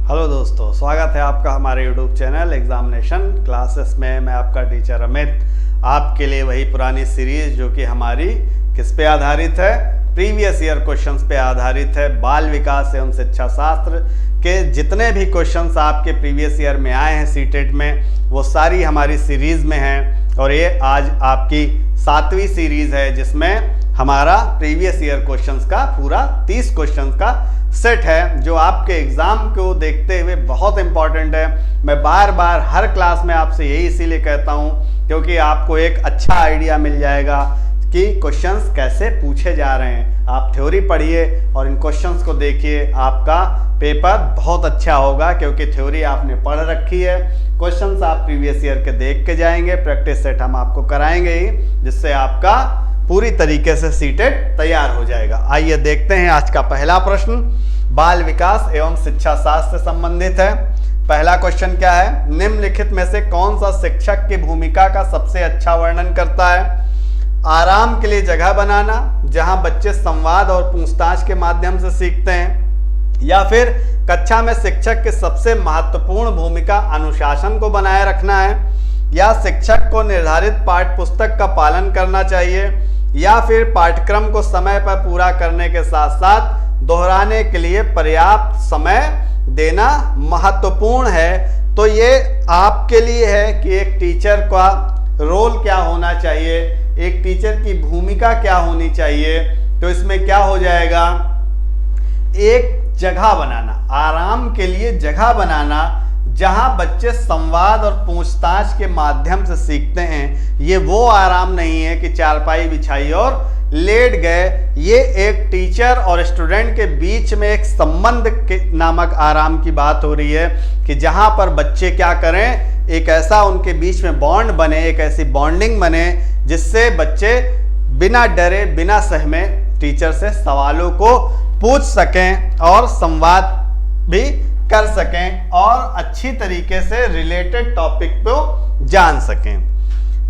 Hello दोस्तों, स्वागत है आपका हमारे YouTube चैनल एग्जामिनेशन क्लासेस में। मैं आपका टीचर अमित आपके लिए वही पुरानी सीरीज जो कि हमारी किस पे आधारित है, प्रीवियस ईयर क्वेश्चंस पे आधारित है। बाल विकास एवं शिक्षा शास्त्र के जितने भी क्वेश्चंस आपके प्रीवियस ईयर में आए हैं सीटेट में, वो सारी हमारी सीरीज में हैं और ये आज आपकी 7वीं सीरीज है जिसमें हमारा प्रीवियस ईयर क्वेश्चंस का पूरा 30 क्वेश्चंस का सेट है जो आपके एग्जाम को देखते हुए बहुत इंपॉर्टेंट है। मैं बार बार हर क्लास में आपसे यही इसीलिए कहता हूँ क्योंकि आपको एक अच्छा आइडिया मिल जाएगा कि क्वेश्चंस कैसे पूछे जा रहे हैं। आप थ्योरी पढ़िए और इन क्वेश्चंस को देखिए, आपका पेपर बहुत अच्छा होगा क्योंकि थ्योरी आपने पढ़ रखी है। क्वेश्चंस आप प्रीवियस ईयर के देख के जाएंगे, प्रैक्टिस सेट हम आपको कराएंगे ही, जिससे आपका पूरी तरीके से सीटेट तैयार हो जाएगा। आइए देखते हैं आज का पहला प्रश्न, बाल विकास एवं शिक्षा शास्त्र से संबंधित है। पहला क्वेश्चन क्या है, निम्नलिखित में से कौन सा शिक्षक की भूमिका का सबसे अच्छा वर्णन करता है? आराम के लिए जगह बनाना, जहां बच्चे संवाद और पूछताछ के माध्यम से सीखते हैं, या फिर कक्षा में शिक्षक की सबसे महत्वपूर्ण भूमिका अनुशासन को बनाए रखना है, या शिक्षक को निर्धारित पाठ्य पुस्तक का पालन करना चाहिए, या फिर पाठ्यक्रम को समय पर पूरा करने के साथ साथ दोहराने के लिए पर्याप्त समय देना महत्वपूर्ण है। तो ये आपके लिए है कि एक टीचर का रोल क्या होना चाहिए, एक टीचर की भूमिका क्या होनी चाहिए। तो इसमें क्या हो जाएगा, एक जगह बनाना, आराम के लिए जगह बनाना जहां बच्चे संवाद और पूछताछ के माध्यम से सीखते हैं। ये वो आराम नहीं है कि चारपाई बिछाई और लेट गए। ये एक टीचर और स्टूडेंट के बीच में एक संबंध के नामक आराम की बात हो रही है कि जहां पर बच्चे क्या करें, एक ऐसा उनके बीच में बॉन्ड बने, एक ऐसी बॉन्डिंग बने जिससे बच्चे बिना डरे बिना सहमे टीचर से सवालों को पूछ सकें और संवाद भी कर सकें और अच्छी तरीके से रिलेटेड टॉपिक को जान सकें।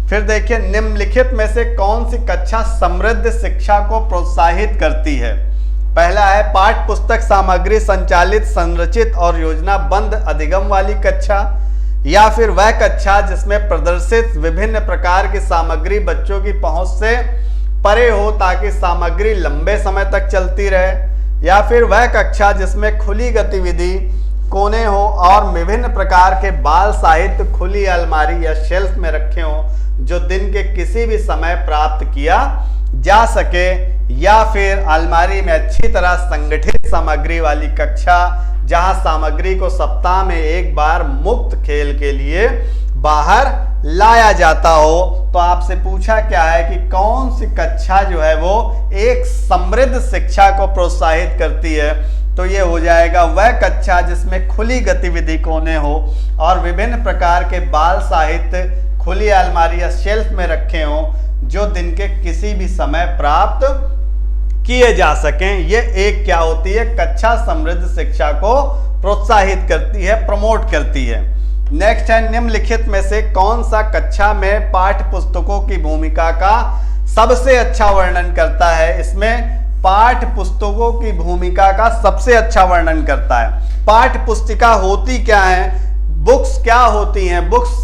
फिर देखिए, निम्नलिखित में से कौन सी कक्षा समृद्ध शिक्षा को प्रोत्साहित करती है? पहला है पाठ्य पुस्तक सामग्री संचालित, संरचित और योजनाबद्ध अधिगम वाली कक्षा, या फिर वह कक्षा जिसमें प्रदर्शित विभिन्न प्रकार की सामग्री बच्चों की पहुंच से परे हो ताकि सामग्री लंबे समय तक चलती रहे, या फिर वह कक्षा जिसमें खुली गतिविधि कोने हो और विभिन्न प्रकार के बाल साहित्य खुली अलमारी या शेल्फ में रखे हो जो दिन के किसी भी समय प्राप्त किया जा सके, या फिर अलमारी में अच्छी तरह संगठित सामग्री वाली कक्षा जहां सामग्री को सप्ताह में एक बार मुक्त खेल के लिए बाहर लाया जाता हो। तो आपसे पूछा क्या है कि कौन सी कक्षा जो है वो एक समृद्ध शिक्षा को प्रोत्साहित करती है? तो ये हो जाएगा वह कक्षा जिसमें खुली गतिविधि कोने हो और विभिन्न प्रकार के बाल साहित्य खुली अलमारी या शेल्फ में रखे हों जो दिन के किसी भी समय प्राप्त किए जा सकें। ये एक क्या होती है, कक्षा समृद्ध शिक्षा को प्रोत्साहित करती है, प्रमोट करती है। नेक्स्ट है, निम्नलिखित में से कौन सा कक्षा में पाठ्य पुस्तकों की भूमिका का सबसे अच्छा वर्णन करता है? इसमें पाठ्य पुस्तकों की भूमिका का सबसे अच्छा वर्णन करता है। पाठ्य पुस्तिका होती क्या है, बुक्स क्या होती हैं, बुक्स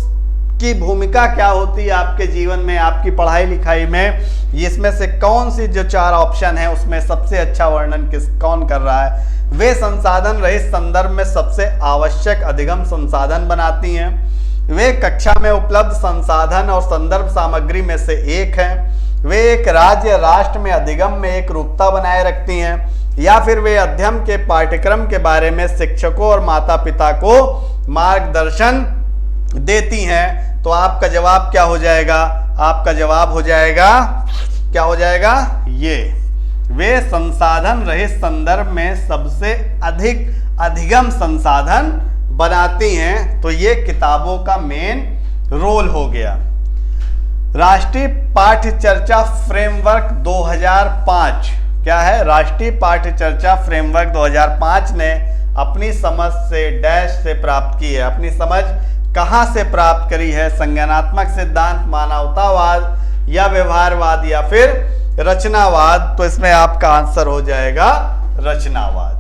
की भूमिका क्या होती है आपके जीवन में, आपकी पढ़ाई लिखाई में, इसमें से कौन सी जो 4 ऑप्शन है उसमें सबसे अच्छा वर्णन कौन कर रहा है? वे संसाधन रहित संदर्भ में सबसे आवश्यक अधिगम संसाधन बनाती हैं। वे कक्षा में उपलब्ध संसाधन और संदर्भ सामग्री में से एक हैं। वे एक राज्य राष्ट्र में अधिगम में एक रूपता बनाए रखती हैं, या फिर वे अध्ययन के पाठ्यक्रम के बारे में शिक्षकों और माता पिता को मार्गदर्शन देती हैं। तो आपका जवाब क्या हो जाएगा? आपका जवाब हो जाएगा, क्या हो जाएगा? ये वे संसाधन रहित संदर्भ में सबसे अधिक अधिगम संसाधन बनाती हैं। तो ये किताबों का मेन रोल हो गया। राष्ट्रीय पाठ्य चर्चा फ्रेमवर्क 2005 क्या है? राष्ट्रीय पाठ्य चर्चा फ्रेमवर्क 2005 ने अपनी समझ से डैश से प्राप्त की है। अपनी समझ कहां से प्राप्त करी है? संज्ञानात्मक सिद्धांत, मानवतावाद या व्यवहारवाद या फिर रचनावाद? तो इसमें आपका आंसर हो जाएगा रचनावाद।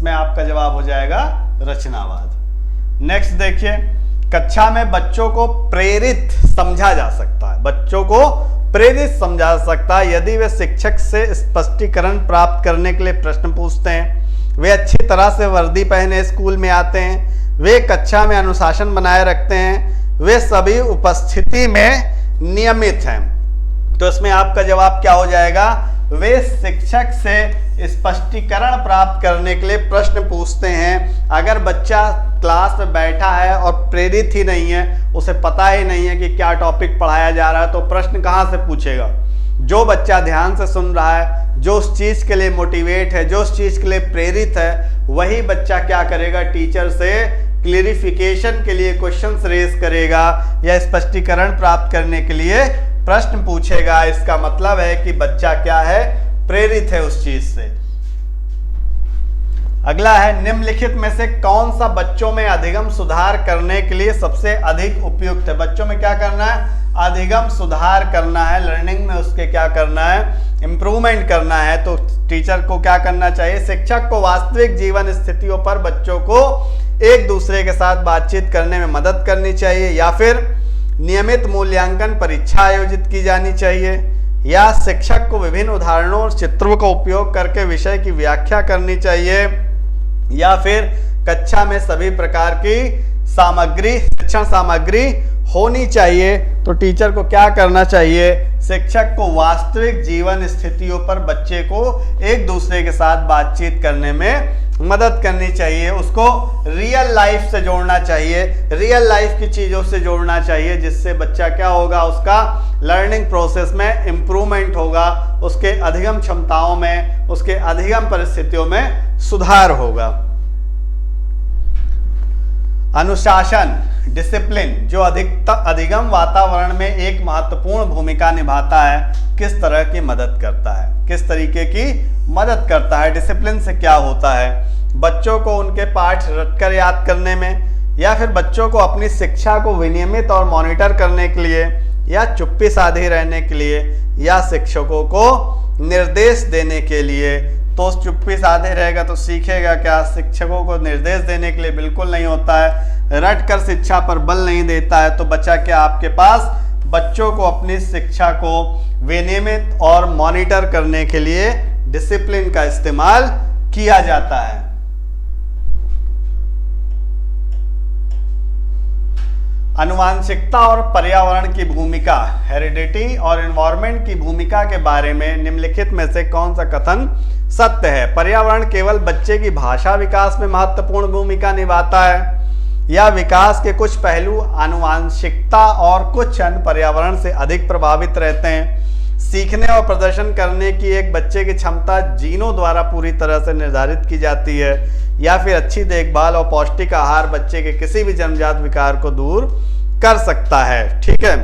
इसमें आपका जवाब हो जाएगा रचनावाद। नेक्स्ट देखिए, कक्षा में बच्चों को प्रेरित समझा जा सकता है। बच्चों को प्रेरित समझा जा सकता है यदि वे शिक्षक से स्पष्टीकरण प्राप्त करने के लिए प्रश्न पूछते हैं, वे अच्छी तरह से वर्दी पहने स्कूल में आते हैं, वे कक्षा में अनुशासन बनाए रखते हैं, वे सभी उपस्थिति में नियमित हैं। तो इसमें आपका जवाब क्या हो जाएगा, वे शिक्षक से स्पष्टीकरण प्राप्त करने के लिए प्रश्न पूछते हैं। अगर बच्चा क्लास में बैठा है और प्रेरित ही नहीं है, उसे पता ही नहीं है कि क्या टॉपिक पढ़ाया जा रहा है, तो प्रश्न कहाँ से पूछेगा। जो बच्चा ध्यान से सुन रहा है, जो उस चीज़ के लिए मोटिवेट है, जो उस चीज़ के लिए प्रेरित है, वही बच्चा क्या करेगा, टीचर से क्लियरिफिकेशन के लिए क्वेश्चंस रेज करेगा या स्पष्टीकरण प्राप्त करने के लिए प्रश्न पूछेगा। इसका मतलब है कि बच्चा क्या है, प्रेरित है उस चीज से। अगला है, निम्नलिखित में से कौन सा बच्चों में अधिगम सुधार करने के लिए सबसे अधिक उपयुक्त है। बच्चों में क्या करना है, अधिगम सुधार करना है, लर्निंग में उसके क्या करना है, इंप्रूवमेंट करना है। तो टीचर को क्या करना चाहिए, शिक्षक को वास्तविक जीवन स्थितियों पर बच्चों को एक दूसरे के साथ बातचीत करने में मदद करनी चाहिए, या फिर नियमित मूल्यांकन परीक्षा आयोजित की जानी चाहिए, या शिक्षक को विभिन्न उदाहरणों और चित्रों का उपयोग करके विषय की व्याख्या करनी चाहिए, या फिर कक्षा में सभी प्रकार की सामग्री, शिक्षण सामग्री होनी चाहिए। तो टीचर को क्या करना चाहिए, शिक्षक को वास्तविक जीवन स्थितियों पर बच्चे को एक दूसरे के साथ बातचीत करने में मदद करनी चाहिए, उसको रियल लाइफ से जोड़ना चाहिए, रियल लाइफ की चीज़ों से जोड़ना चाहिए, जिससे बच्चा क्या होगा, उसका लर्निंग प्रोसेस में इम्प्रूवमेंट होगा, उसके अधिगम क्षमताओं में, उसके अधिगम परिस्थितियों में सुधार होगा। अनुशासन, डिसिप्लिन, जो अधिगम वातावरण में एक महत्वपूर्ण भूमिका निभाता है, किस तरह की मदद करता है, किस तरीके की मदद करता है। डिसिप्लिन से क्या होता है, बच्चों को उनके पाठ रटकर याद करने में, या फिर बच्चों को अपनी शिक्षा को विनियमित और मॉनिटर करने के लिए, या चुप्पी साधे रहने के लिए, या शिक्षकों को निर्देश देने के लिए। तो चुप्पी साधे रहेगा तो सीखेगा क्या, शिक्षकों को निर्देश देने के लिए बिल्कुल नहीं होता है, रट कर शिक्षा पर बल नहीं देता है। तो बच्चा क्या, आपके पास बच्चों को अपनी शिक्षा को विनियमित और मॉनिटर करने के लिए डिसिप्लिन का इस्तेमाल किया जाता है। आनुवांशिकता और पर्यावरण की भूमिका, हेरिडिटी और एनवायरनमेंट की भूमिका के बारे में निम्नलिखित में से कौन सा कथन सत्य है। पर्यावरण केवल बच्चे की भाषा विकास में महत्वपूर्ण भूमिका निभाता है, या विकास के कुछ पहलू आनुवांशिकता और कुछ अन्य पर्यावरण से अधिक प्रभावित रहते हैं। सीखने और प्रदर्शन करने की एक बच्चे की क्षमता जीनों द्वारा पूरी तरह से निर्धारित की जाती है, या फिर अच्छी देखभाल और पौष्टिक आहार बच्चे के किसी भी जन्मजात विकार को दूर कर सकता है। ठीक है,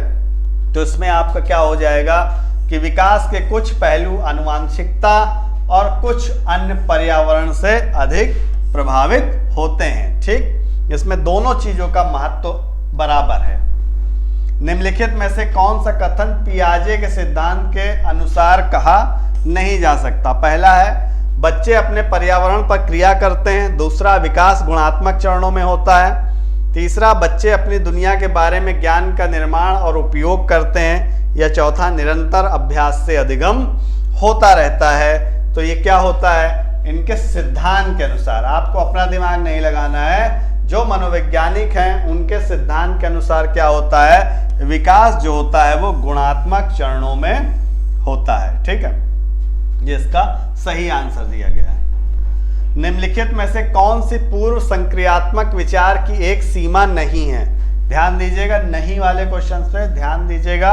तो इसमें आपका क्या हो जाएगा कि विकास के कुछ पहलू आनुवांशिकता और कुछ अन्य पर्यावरण से अधिक प्रभावित होते हैं। ठीक, इसमें दोनों चीजों का महत्व बराबर है। निम्नलिखित में से कौन सा कथन पियाजे के सिद्धांत के अनुसार कहा नहीं जा सकता। पहला है, बच्चे अपने पर्यावरण पर क्रिया करते हैं। दूसरा, विकास गुणात्मक चरणों में होता है। तीसरा, बच्चे अपनी दुनिया के बारे में ज्ञान का निर्माण और उपयोग करते हैं। या चौथा, निरंतर अभ्यास से अधिगम होता रहता है। तो ये क्या होता है, इनके सिद्धांत के अनुसार, आपको अपना दिमाग नहीं लगाना है, जो मनोवैज्ञानिक हैं उनके सिद्धांत के अनुसार क्या होता है, विकास जो होता है वो गुणात्मक चरणों में होता है। ठीक है, ये इसका सही आंसर दिया गया है। निम्नलिखित में से कौन सी पूर्व संक्रियात्मक विचार की एक सीमा नहीं है। ध्यान दीजिएगा, नहीं वाले क्वेश्चन पे ध्यान दीजिएगा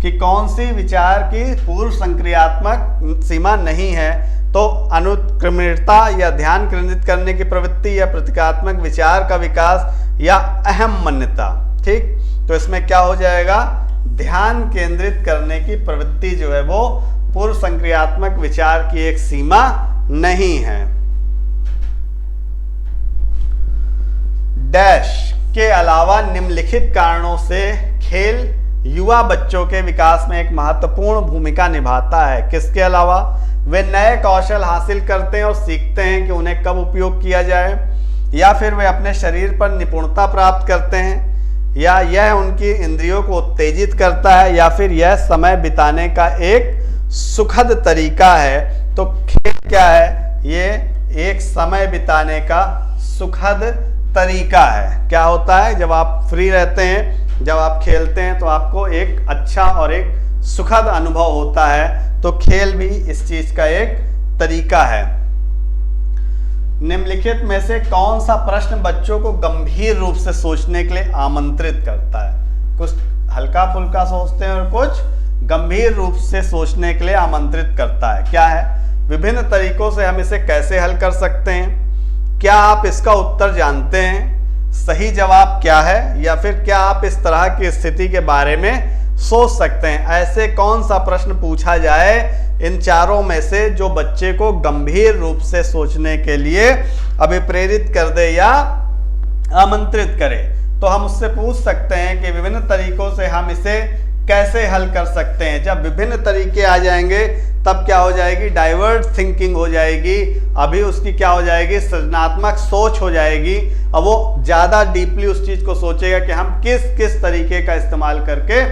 कि कौन सी विचार की पूर्व संक्रियात्मक सीमा नहीं है। तो अनुक्रमणीयता या ध्यान केंद्रित करने की प्रवृत्ति, या प्रतीकात्मक विचार का विकास, या अहम मान्यता। ठीक, तो इसमें क्या हो जाएगा, ध्यान केंद्रित करने की प्रवृत्ति जो है वो पूर्व संक्रियात्मक विचार की एक सीमा नहीं है। डैश के अलावा निम्नलिखित कारणों से खेल युवा बच्चों के विकास में एक महत्वपूर्ण भूमिका निभाता है। किसके अलावा? वे नए कौशल हासिल करते हैं और सीखते हैं कि उन्हें कब उपयोग किया जाए, या फिर वे अपने शरीर पर निपुणता प्राप्त करते हैं, या यह उनकी इंद्रियों को उत्तेजित करता है, या फिर यह समय बिताने का एक सुखद तरीका है। तो खेल क्या है? ये एक समय बिताने का सुखद तरीका है। क्या होता है? जब आप फ्री रहते हैं, जब आप खेलते हैं, तो आपको एक अच्छा और एक सुखद अनुभव होता है। तो खेल भी इस चीज का एक तरीका है। निम्नलिखित में से कौन सा प्रश्न बच्चों को गंभीर रूप से सोचने के लिए आमंत्रित करता है? कुछ हल्का फुल्का सोचते हैं और कुछ गंभीर रूप से सोचने के लिए आमंत्रित करता है। क्या है? विभिन्न तरीकों से हम इसे कैसे हल कर सकते हैं? क्या आप इसका उत्तर जानते हैं? सही जवाब क्या है? या फिर क्या आप इस तरह की स्थिति के बारे में सोच सकते हैं? ऐसे कौन सा प्रश्न पूछा जाए इन चारों में से जो बच्चे को गंभीर रूप से सोचने के लिए अभिप्रेरित कर दे या आमंत्रित करे? तो हम उससे पूछ सकते हैं कि विभिन्न तरीकों से हम इसे कैसे हल कर सकते हैं। जब विभिन्न तरीके आ जाएंगे तब क्या हो जाएगी? डाइवर्ट थिंकिंग हो जाएगी। अभी उसकी क्या हो जाएगी? सृजनात्मक सोच हो जाएगी। अब वो ज़्यादा डीपली उस चीज़ को सोचेगा कि हम किस किस तरीके का इस्तेमाल करके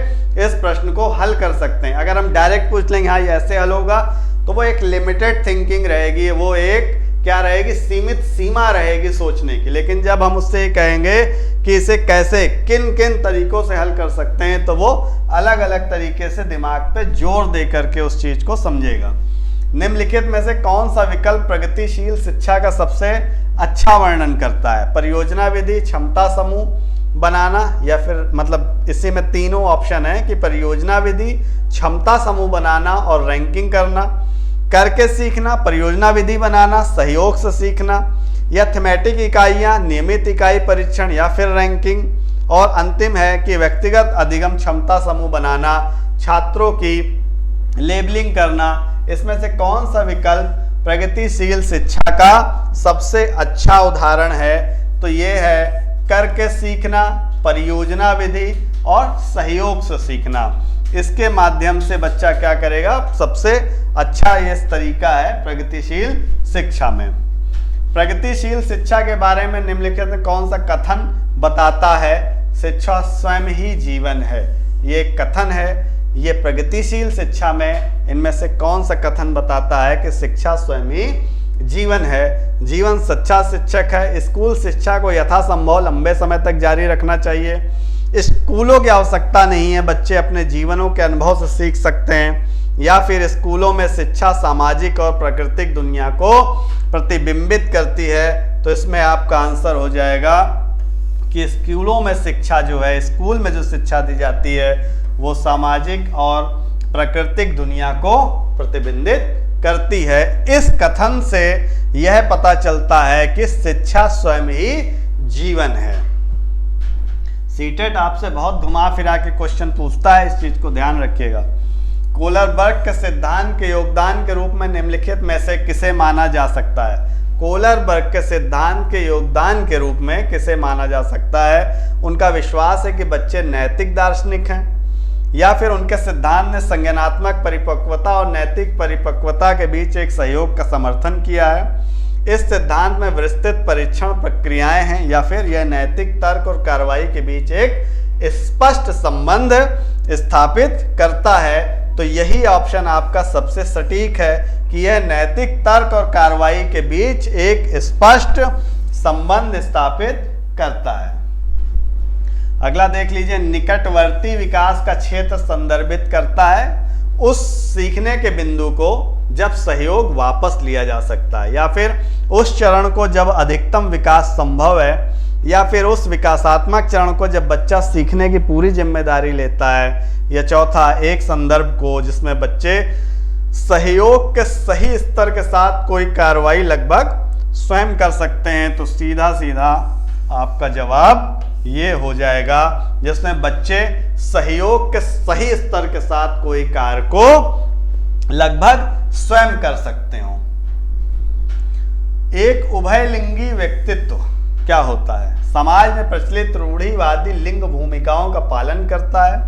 इस प्रश्न को हल कर सकते हैं। अगर हम डायरेक्ट पूछ लेंगे हाँ ये ऐसे हल होगा, तो वो एक लिमिटेड थिंकिंग रहेगी, वो एक क्या रहेगी? सीमित सीमा रहेगी सोचने की। लेकिन जब हम उससे कहेंगे कि इसे कैसे किन किन तरीकों से हल कर सकते हैं, तो वो अलग अलग तरीके से दिमाग पे जोर दे करके उस चीज को समझेगा। निम्नलिखित में से कौन सा विकल्प प्रगतिशील शिक्षा का सबसे अच्छा वर्णन करता है? परियोजना विधि, क्षमता समूह बनाना, या फिर मतलब इसी में तीनों ऑप्शन है कि परियोजना विधि, क्षमता समूह बनाना और रैंकिंग करना, करके सीखना, परियोजना विधि बनाना, सहयोग से सीखना, या थीमेटिक इकाइयाँ, नियमित इकाई परीक्षण, या फिर रैंकिंग। और अंतिम है कि व्यक्तिगत अधिगम क्षमता समूह बनाना, छात्रों की लेबलिंग करना। इसमें से कौन सा विकल्प प्रगतिशील शिक्षा का सबसे अच्छा उदाहरण है? तो ये है करके सीखना, परियोजना विधि और सहयोग से सीखना। इसके माध्यम से बच्चा क्या करेगा? सबसे अच्छा ये तरीका है प्रगतिशील शिक्षा में। प्रगतिशील शिक्षा के बारे में निम्नलिखित में कौन सा कथन बताता है? शिक्षा स्वयं ही जीवन है। ये कथन है। ये प्रगतिशील शिक्षा में इनमें से कौन सा कथन बताता है कि शिक्षा स्वयं ही जीवन है? जीवन सच्चा शिक्षक है। स्कूल शिक्षा को यथासंभव लंबे समय तक जारी रखना चाहिए। स्कूलों की आवश्यकता नहीं है, बच्चे अपने जीवनों के अनुभव से सीख सकते हैं। या फिर स्कूलों में शिक्षा सामाजिक और प्राकृतिक दुनिया को प्रतिबिंबित करती है। तो इसमें आपका आंसर हो जाएगा कि स्कूलों में शिक्षा जो है, स्कूल में जो शिक्षा दी जाती है वो सामाजिक और प्राकृतिक दुनिया को प्रतिबिंबित करती है। इस कथन से यह पता चलता है कि शिक्षा स्वयं ही जीवन है। सीटेट आपसे बहुत घुमा फिरा के क्वेश्चन पूछता है, इस चीज को ध्यान रखिएगा। कोलरबर्ग के सिद्धांत के योगदान के रूप में निम्नलिखित में से किसे माना जा सकता है? कोलरबर्ग के सिद्धांत के योगदान के रूप में किसे माना जा सकता है? उनका विश्वास है कि बच्चे नैतिक दार्शनिक हैं, या फिर उनके सिद्धांत ने संज्ञानात्मक परिपक्वता और नैतिक परिपक्वता के बीच एक सहयोग का समर्थन किया है। इस सिद्धांत में विस्तृत परीक्षण प्रक्रियाएं हैं, या फिर यह नैतिक तर्क और कार्रवाई के बीच एक स्पष्ट संबंध स्थापित करता है। तो यही ऑप्शन आपका सबसे सटीक है कि यह नैतिक तर्क और कार्रवाई के बीच एक स्पष्ट संबंध स्थापित करता है। अगला देख लीजिए, निकटवर्ती विकास का क्षेत्र संदर्भित करता है उस सीखने के बिंदु को जब सहयोग वापस लिया जा सकता है, या फिर उस चरण को जब अधिकतम विकास संभव है, या फिर उस विकासात्मक चरण को जब बच्चा सीखने की पूरी जिम्मेदारी लेता है, या चौथा एक संदर्भ को जिसमें बच्चे सहयोग के सही स्तर के साथ कोई कार्रवाई लगभग स्वयं कर सकते हैं। तो सीधा सीधा आपका जवाब ये हो जाएगा जिसमें बच्चे सहयोग के सही स्तर के साथ कोई कार्य को लगभग स्वयं कर सकते हो। एक उभयलिंगी व्यक्तित्व क्या होता है? समाज में प्रचलित रूढ़िवादी लिंग भूमिकाओं का पालन करता है,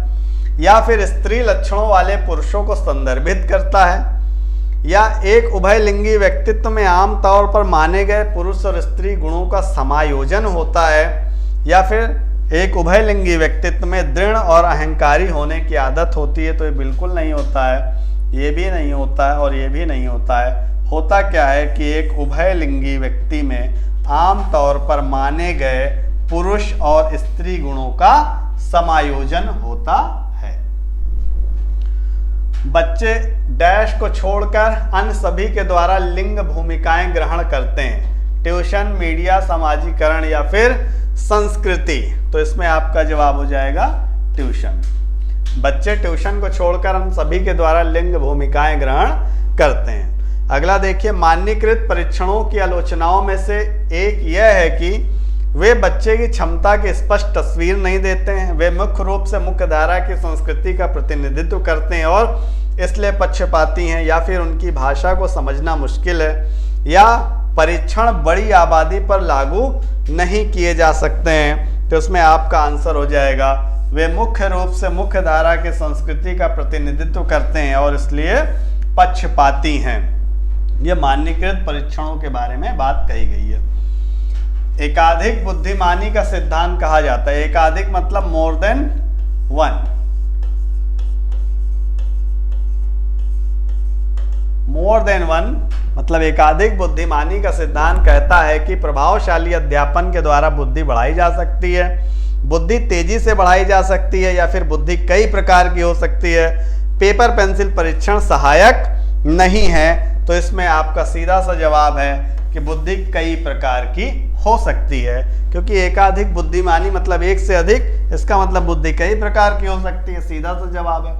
या फिर स्त्री लक्षणों वाले पुरुषों को संदर्भित करता है, या एक उभयलिंगी व्यक्तित्व में आमतौर पर माने गए पुरुष और स्त्री गुणों का समायोजन होता है, या फिर एक उभयलिंगी व्यक्तित्व में दृढ़ और अहंकारी होने की आदत होती है। तो ये बिल्कुल नहीं होता है, ये भी नहीं होता है और ये भी नहीं होता है। होता क्या है कि एक उभयलिंगी व्यक्ति में आमतौर पर माने गए पुरुष और स्त्री गुणों का समायोजन होता है। बच्चे डैश को छोड़कर अन्य सभी के द्वारा लिंग भूमिकाएं ग्रहण करते हैं, ट्यूशन, मीडिया, समाजीकरण या फिर संस्कृति। तो इसमें आपका जवाब हो जाएगा ट्यूशन। बच्चे ट्यूशन को छोड़कर अन्य सभी के द्वारा लिंग भूमिकाएं ग्रहण करते हैं। अगला देखिए, मान्यकृत परीक्षणों की आलोचनाओं में से एक यह है कि वे बच्चे की क्षमता की स्पष्ट तस्वीर नहीं देते हैं, वे मुख्य रूप से मुख्य धारा की संस्कृति का प्रतिनिधित्व करते हैं और इसलिए पक्षपाती हैं, या फिर उनकी भाषा को समझना मुश्किल है, या परीक्षण बड़ी आबादी पर लागू नहीं किए जा सकते हैं। तो उसमें आपका आंसर हो जाएगा वे मुख्य रूप से मुख्य धारा की संस्कृति का प्रतिनिधित्व करते हैं और इसलिए पक्षपाती हैं। यह मान्यकृत परीक्षणों के बारे में बात कही गई है। एकाधिक बुद्धिमानी का सिद्धांत कहा जाता है। एकाधिक मतलब more than one. More than one मतलब एकाधिक बुद्धिमानी का सिद्धांत कहता है कि प्रभावशाली अध्यापन के द्वारा बुद्धि बढ़ाई जा सकती है। बुद्धि तेजी से बढ़ाई जा सकती है या फिर बुद्धि कई प्रकार की हो सकती है। पेपर पेंसिल परीक्षण सहायक नहीं है। तो इसमें आपका सीधा सा जवाब है कि बुद्धि कई प्रकार की हो सकती है, क्योंकि एकाधिक बुद्धिमानी मतलब एक से अधिक, इसका मतलब बुद्धि कई प्रकार की हो सकती है। सीधा सा जवाब है।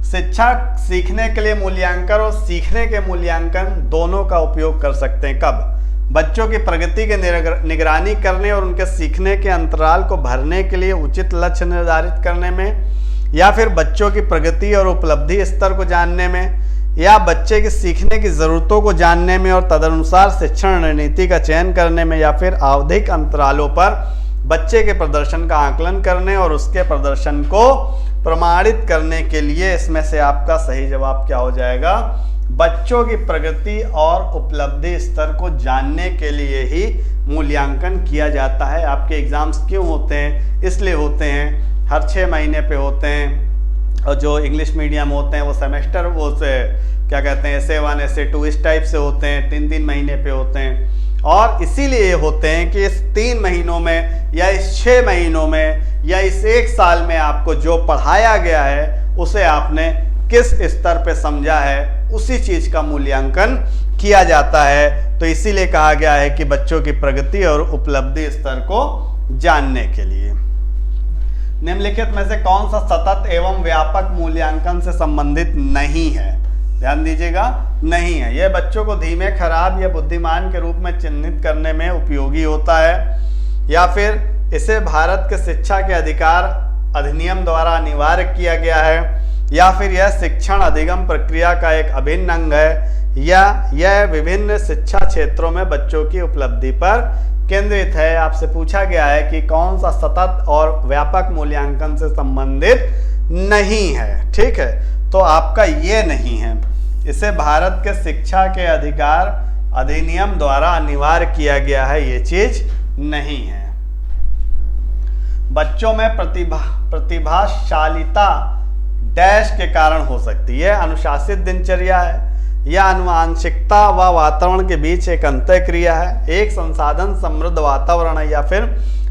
शिक्षा सीखने के लिए मूल्यांकन और सीखने के मूल्यांकन दोनों का उपयोग कर सकते हैं। कब? बच्चों की प्रगति की निगरानी करने और उनके सीखने के अंतराल को भरने के लिए उचित लक्ष्य निर्धारित करने में, या फिर बच्चों की प्रगति और उपलब्धि स्तर को जानने में, या बच्चे के सीखने की ज़रूरतों को जानने में और तदनुसार शिक्षण रणनीति का चयन करने में, या फिर आवधिक अंतरालों पर बच्चे के प्रदर्शन का आकलन करने और उसके प्रदर्शन को प्रमाणित करने के लिए। इसमें से आपका सही जवाब क्या हो जाएगा? बच्चों की प्रगति और उपलब्धि स्तर को जानने के लिए ही मूल्यांकन किया जाता है। आपके एग्जाम्स क्यों होते हैं? इसलिए होते हैं, हर 6 महीने पे होते हैं, और जो इंग्लिश मीडियम होते हैं वो सेमेस्टर, वो से क्या कहते हैं, essay 1 essay 2 इस टाइप से होते हैं, 3-3 महीने पे होते हैं। और इसीलिए ये होते हैं कि इस 3 महीनों में या इस 6 महीनों में या इस 1 साल में आपको जो पढ़ाया गया है उसे आपने किस स्तर पे समझा है, उसी चीज़ का मूल्यांकन किया जाता है। तो इसीलिए कहा गया है कि बच्चों की प्रगति और उपलब्धि स्तर को जानने के लिए। निम्नलिखित में से कौन सा सतत एवं व्यापक मूल्यांकन से संबंधित नहीं है? ध्यान दीजिएगा, नहीं है। यह बच्चों को धीमे, खराब या बुद्धिमान के रूप में चिन्हित करने में उपयोगी होता है, या फिर इसे भारत के शिक्षा के अधिकार अधिनियम द्वारा अनिवार्य किया गया है, या फिर यह शिक्षण अधिगम प्रक्रिया का एक अभिन्न अंग है, या यह विभिन्न शिक्षा क्षेत्रों में बच्चों की उपलब्धि पर केंद्रित है। आपसे पूछा गया है कि कौन सा सतत और व्यापक मूल्यांकन से संबंधित नहीं है। ठीक है, तो आपका ये नहीं है। इसे भारत के शिक्षा के अधिकार अधिनियम द्वारा अनिवार्य किया गया है, ये चीज नहीं है। बच्चों में प्रतिभाशालिता डैश के कारण हो सकती है। अनुशासित दिनचर्या है, या अनुवांशिकता व वातावरण के बीच एक अंतःक्रिया है, एक संसाधन समृद्ध वातावरण है, या फिर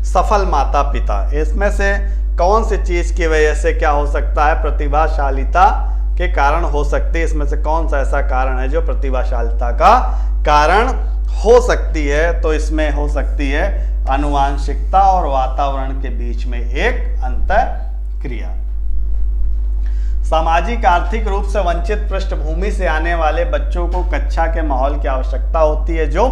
सफल माता पिता। इसमें से कौन सी चीज की वजह से क्या हो सकता है? प्रतिभाशालिता के कारण हो सकती है। इसमें से कौन सा ऐसा कारण है जो प्रतिभाशालिता का कारण हो सकती है? तो इसमें हो सकती है अनुवांशिकता और वातावरण के बीच में एक अंतःक्रिया। सामाजिक आर्थिक रूप से वंचित पृष्ठभूमि से आने वाले बच्चों को कक्षा के माहौल की आवश्यकता होती है, जो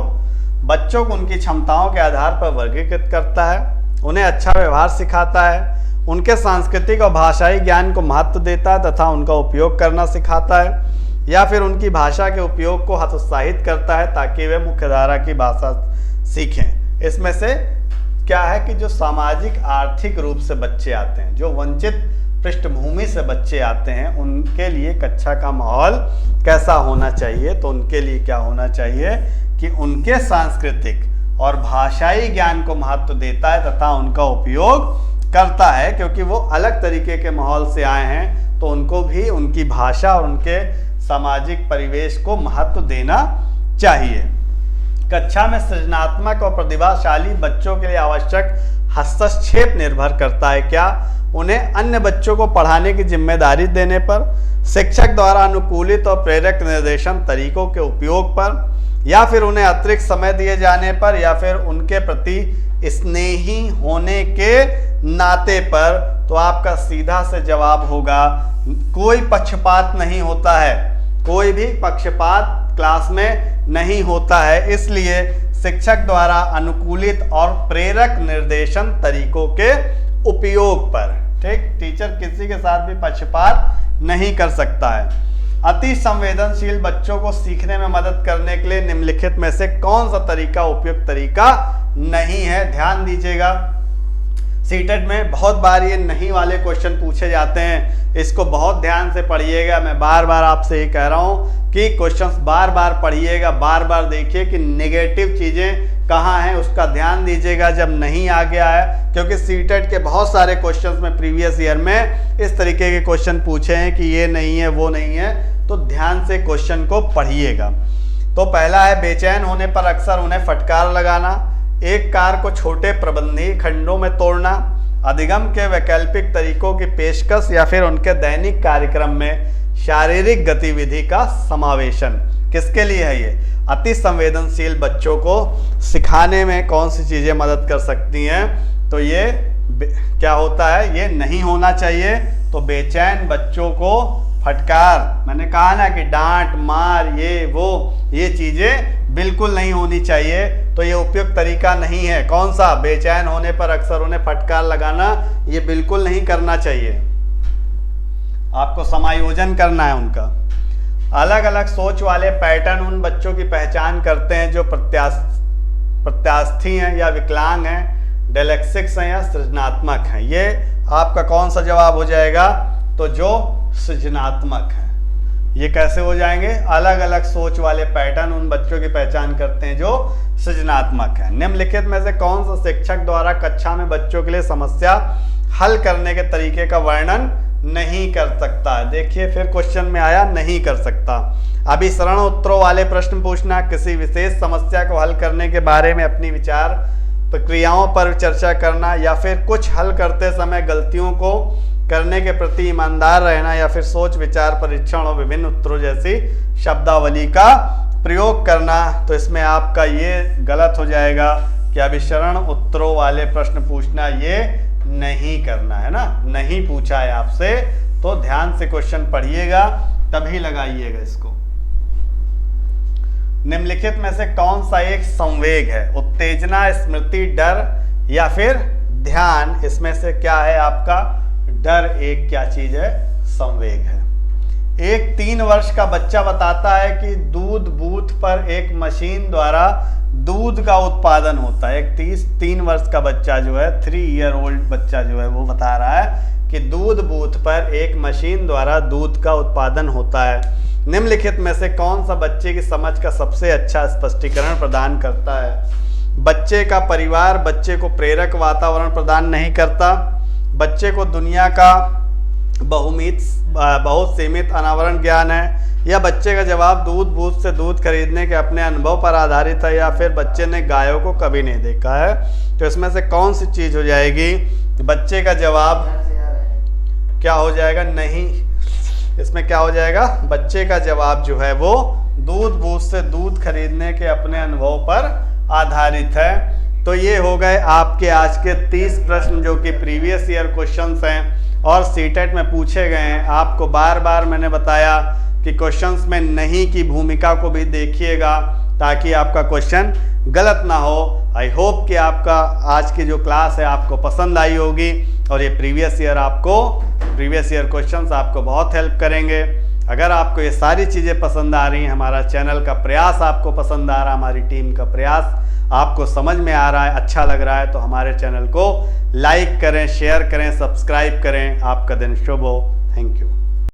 बच्चों को उनकी क्षमताओं के आधार पर वर्गीकृत करता है, उन्हें अच्छा व्यवहार सिखाता है, उनके सांस्कृतिक और भाषाई ज्ञान को महत्व देता है तथा उनका उपयोग करना सिखाता है, या फिर उनकी भाषा के उपयोग को हतोत्साहित करता है ताकि वे मुख्यधारा की भाषा सीखें। इसमें से क्या है कि जो सामाजिक आर्थिक रूप से बच्चे आते हैं, जो वंचित पृष्ठभूमि से बच्चे आते हैं, उनके लिए कक्षा का माहौल कैसा होना चाहिए? तो उनके लिए क्या होना चाहिए कि उनके सांस्कृतिक और भाषाई ज्ञान को महत्व देता है तथा उनका उपयोग करता है, क्योंकि वो अलग तरीके के माहौल से आए हैं, तो उनको भी उनकी भाषा और उनके सामाजिक परिवेश को महत्व देना चाहिए। कक्षा में सृजनात्मक और प्रतिभाशाली बच्चों के लिए आवश्यक हस्तक्षेप निर्भर करता है क्या? उन्हें अन्य बच्चों को पढ़ाने की जिम्मेदारी देने पर, शिक्षक द्वारा अनुकूलित और प्रेरक निर्देशन तरीकों के उपयोग पर, या फिर उन्हें अतिरिक्त समय दिए जाने पर, या फिर उनके प्रति स्नेही होने के नाते पर? तो आपका सीधा से जवाब होगा कोई पक्षपात नहीं होता है, कोई भी पक्षपात क्लास में नहीं होता है, इसलिए शिक्षक द्वारा अनुकूलित और प्रेरक निर्देशन तरीकों के उपयोग पर। ठीक, टीचर किसी के साथ भी पक्षपात नहीं कर सकता है। अति संवेदनशील बच्चों को सीखने में मदद करने के लिए निम्नलिखित में से कौन सा तरीका उपयुक्त तरीका नहीं है? ध्यान दीजिएगा, सीटेट में बहुत बार ये नहीं वाले क्वेश्चन पूछे जाते हैं, इसको बहुत ध्यान से पढ़िएगा। मैं बार बार आपसे ये कह रहा हूँ कि क्वेश्चंस बार बार पढ़िएगा, बार बार देखिए कि नेगेटिव चीज़ें कहाँ हैं, उसका ध्यान दीजिएगा जब नहीं आ गया है, क्योंकि सीटेट के बहुत सारे क्वेश्चंस में प्रीवियस ईयर में इस तरीके के क्वेश्चन पूछे हैं कि ये नहीं है वो नहीं है, तो ध्यान से क्वेश्चन को पढ़िएगा। तो पहला है बेचैन होने पर अक्सर उन्हें फटकार लगाना, एक कार को छोटे प्रबंधीय खंडों में तोड़ना, अधिगम के वैकल्पिक तरीकों की पेशकश, या फिर उनके दैनिक कार्यक्रम में शारीरिक गतिविधि का समावेशन। किसके लिए है ये? अति संवेदनशील बच्चों को सिखाने में कौन सी चीज़ें मदद कर सकती हैं? तो ये क्या होता है, ये नहीं होना चाहिए। तो बेचैन बच्चों को फटकार, मैंने कहा ना कि डांट मार ये चीज़ें बिल्कुल नहीं होनी चाहिए, तो ये उपयुक्त तरीका नहीं है। कौन सा? बेचैन होने पर अक्सर उन्हें फटकार लगाना, ये बिल्कुल नहीं करना चाहिए। आपको समायोजन करना है उनका। अलग अलग सोच वाले पैटर्न उन बच्चों की पहचान करते हैं जो प्रत्यास्थी हैं या विकलांग हैं, डायलेक्सिक्स हैं या सृजनात्मक हैं। ये आपका कौन सा जवाब हो जाएगा? तो जो सृजनात्मक हैं। ये कैसे हो जाएंगे? अलग अलग सोच वाले पैटर्न उन बच्चों की पहचान करते हैं जो सृजनात्मक हैं। निम्नलिखित में से कौन सा शिक्षक द्वारा कक्षा में बच्चों के लिए समस्या हल करने के तरीके का वर्णन नहीं कर सकता है? देखिए फिर क्वेश्चन में आया नहीं कर सकता। अभिसरण उत्तरों वाले प्रश्न पूछना, किसी विशेष समस्या को हल करने के बारे में अपनी विचार प्रक्रियाओं पर चर्चा करना, या फिर कुछ हल करते समय गलतियों को करने के प्रति ईमानदार रहना, या फिर सोच विचार परीक्षण और विभिन्न उत्तरों जैसी शब्दावली का प्रयोग करना। तो इसमें आपका ये गलत हो जाएगा कि अभिसरण उत्तरों वाले प्रश्न पूछना ये नहीं करना है ना, नहीं पूछा है आपसे, तो ध्यान से क्वेश्चन पढ़िएगा तभी लगाइएगा इसको। निम्नलिखित में से कौन सा एक संवेग है? उत्तेजना, स्मृति, डर या फिर ध्यान? इसमें से क्या है आपका? डर एक क्या चीज है? संवेग है। एक 3 वर्ष का बच्चा बताता है कि दूध बूथ पर एक मशीन द्वारा दूध का उत्पादन होता है। एक 3 वर्ष का बच्चा जो है, 3 ईयर ओल्ड बच्चा जो है, वो बता रहा है कि दूध बूथ पर एक मशीन द्वारा दूध का उत्पादन होता है। निम्नलिखित में से कौन सा बच्चे की समझ का सबसे अच्छा स्पष्टीकरण प्रदान करता है? बच्चे का परिवार बच्चे को प्रेरक वातावरण प्रदान नहीं करता, बच्चे को दुनिया का बहुत सीमित अनावरण ज्ञान है, या बच्चे का जवाब दूध बूथ से दूध खरीदने के अपने अनुभव पर आधारित है, या फिर बच्चे ने गायों को कभी नहीं देखा है। तो इसमें से कौन सी चीज हो जाएगी? बच्चे का जवाब क्या हो जाएगा? नहीं। इसमें क्या हो जाएगा? बच्चे का जवाब जो है वो दूध बूथ से दूध खरीदने के अपने अनुभव पर आधारित है। तो ये हो गए आपके आज के 30 प्रश्न जो कि प्रीवियस ईयर क्वेश्चंस हैं और सीटेट में पूछे गए हैं। आपको बार बार मैंने बताया कि क्वेश्चंस में नहीं की भूमिका को भी देखिएगा ताकि आपका क्वेश्चन गलत ना हो। आई होप कि आपका आज की जो क्लास है आपको पसंद आई होगी और ये प्रीवियस ईयर क्वेश्चंस आपको बहुत हेल्प करेंगे। अगर आपको ये सारी चीज़ें पसंद आ रही हैं, हमारा चैनल का प्रयास आपको पसंद आ रहा, हमारी टीम का प्रयास आपको समझ में आ रहा है, अच्छा लग रहा है, तो हमारे चैनल को लाइक करें, शेयर करें, सब्सक्राइब करें। आपका दिन शुभ हो। Thank you.